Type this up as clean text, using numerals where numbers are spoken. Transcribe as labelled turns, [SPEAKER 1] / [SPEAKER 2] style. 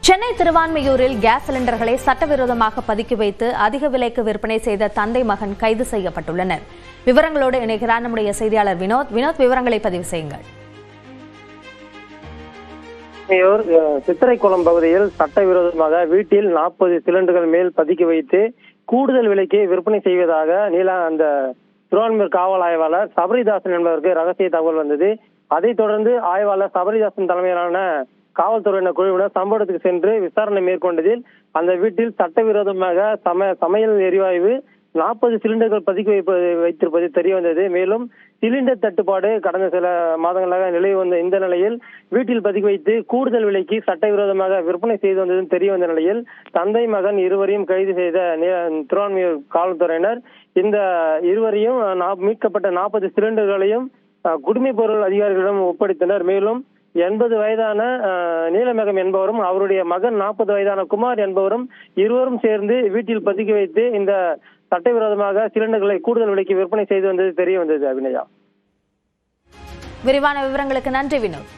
[SPEAKER 1] Chennai திருவான்மியூரில் case சிலிண்டர்களை சட்டவிரோதமாக பதுக்கி வைத்து அதிக விலைக்கு விற்பனை செய்த தந்தை மகன் கைது செய்யப்பட்டுள்ளனர். விவரங்களோடு இணைகிறார் நம்முடைய செய்தியாளர் வினோத். விவரங்களை பதிவு செய்யுங்கள்.
[SPEAKER 2] சித்திரைக்குளம் பகுதியில் சட்டவிரோதமாக வீட்டில் 40 சிலிண்டர்கள் மேல் பதுக்கி வைத்து கூடுதல் விலைக்கு விற்பனை செய்வதாக அந்த திருவான்மியூர் காவல் ஆய்வாளர் சபரிதாசன் என்பவருக்கு ரகசிய தகவல் வந்தது. அதைத் தொடர்ந்து ஆய்வாளர் சபரிதாசன் தலைமையிலான காவல்துறையினர் குழுவினர் சம்பவத்துக்கு சென்று விசாரணை மேற்கொண்டதில் அந்த வீட்டில் சட்டவிரோதமாக சமையல் எரிவாயு 40 சிலிண்டர்கள் பதுக்கி வைத்திருப்பது தெரிய வந்தது. மேலும் சிலிண்டர் தட்டுப்பாடு கடந்த சில மாதங்களாக நிலவி வந்த இந்த நிலையில் வீட்டில் பதுக்கி வைத்து கூடுதல் விலைக்கு சட்டவிரோதமாக விற்பனை செய்து வந்ததும் தெரிய வந்த நிலையில் தந்தை மகன் இருவரையும் கைது செய்த திருவான்மியூர் காவல்துறையினர் இந்த இருவரையும் மீட்கப்பட்ட 40 சிலிண்டர்களையும் குடிமைப் பொருள் அதிகாரிகளிடம் ஒப்படைத்தனர். மேலும் 80 வயதான நீலமேகம் என்பவரும் அவருடைய மகன் 40 வயதான குமார் என்பவரும் இருவரும் சேர்ந்து வீட்டில் பதுக்கி வைத்து இந்த சட்டவிரோதமாக சிலிண்டர்களை கூடுதல் விலைக்கு விற்பனை செய்து வந்தது தெரிய வந்தது. அபிநயா,
[SPEAKER 1] விரிவான விவரங்களுக்கு நன்றி வினோத்.